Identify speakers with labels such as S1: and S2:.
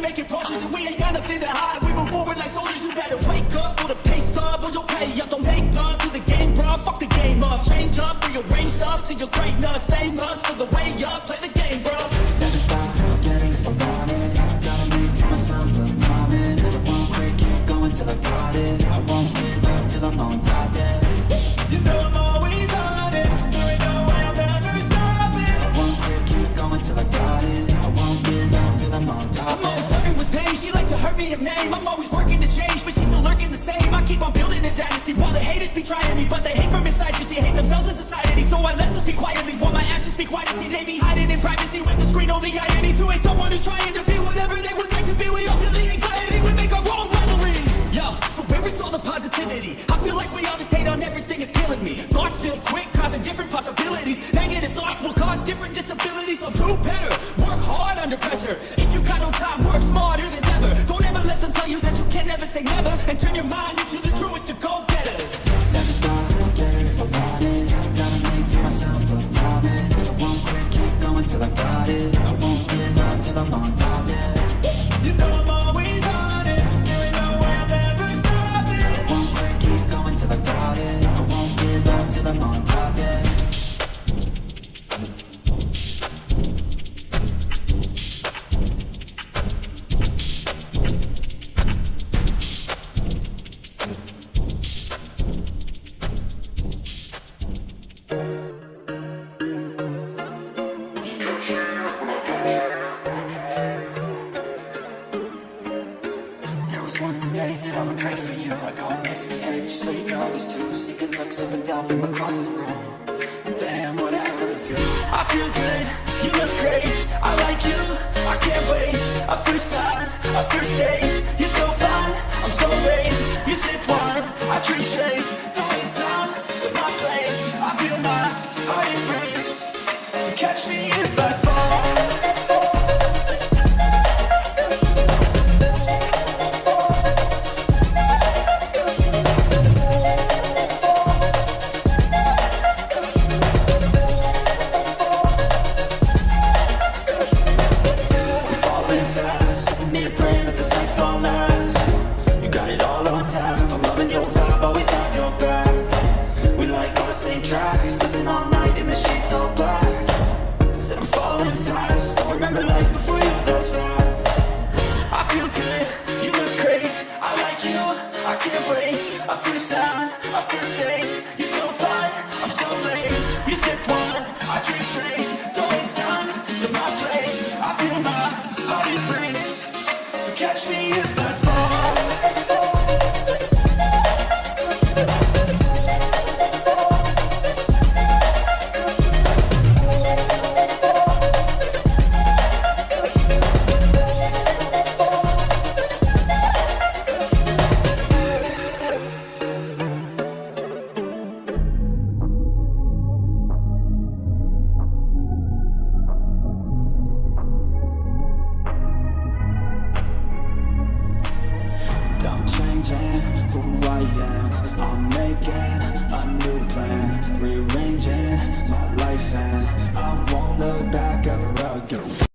S1: making portions and we ain't got nothing to hide. We move forward like soldiers, you better wake up for the pay stub or you'll pay up. Don't make love to the game, bruh, fuck the game up. Change up, rearrange stuff to your greatness. Same us for the way up, play the game, bro.
S2: Never stop, I'll get it if I want it. I gotta make to myself a promise. I won't quit, keep going till I got it. I won't give up till I'm on top, yeah.
S1: You know I'm always honest, there ain't no way I'll ever stop it.
S2: I won't quit, keep going till I got it. I won't give up till I'm on top,
S1: I'm always flirting with pain, she like to hurt me of name. I'm always working to change, but she's still lurking the same. I keep on building a dynasty while the haters be trying me, but they hate from inside. You see, hate themselves as society, so I let them speak quietly while my actions speak quietly. See, they be hiding in privacy with the screen only. I need to hate someone who's trying to be whatever they would like to be. We all feel the anxiety, we make our own rivalries. Yo, so where is all the positivity? I feel like we all just hate on everything, is killing me. Thoughts build quick, causing different possibilities. Negative thoughts will cause different disabilities. So do better, work hard under pressure. If you got no time, work smarter than ever. Don't ever let them tell you that you can never say never, and turn your mind into the truest of go-getters.
S2: Never stop, I'll get it if I want it. I gotta make to myself a promise. I won't quit, keep going till I got it. I won't give up till I'm on top, yeah.
S1: You know I'm always honest, there ain't no way I'll ever stop it.
S2: I won't quit, keep going till I got it. I won't give up till I'm on top, yeah.
S3: Once a day that I would pray for you. I go and misbehave just so you know these two sneaking looks up and down from across the room. Damn, what a hell of a view.
S1: I feel good, you look great, I like you, I can't wait. A first sign, a first date, you're so fine, I'm so late. You sip wine, I drink straight. Don't waste time to my place. I feel my heart embrace. So catch me if I fall.
S3: Listen all night in the sheets all black. Said I'm falling fast. Don't remember life before you, that's facts.
S1: I feel good, you look great, I like you, I can't wait. A first time, a first date, you're so fine, I'm so late. You sip wine, I drink straight. Don't waste time to my place. I feel my heart embrace. So catch me if I fall.
S2: Who I am, I'm making a new plan, rearranging my life, and I won't look back ever again.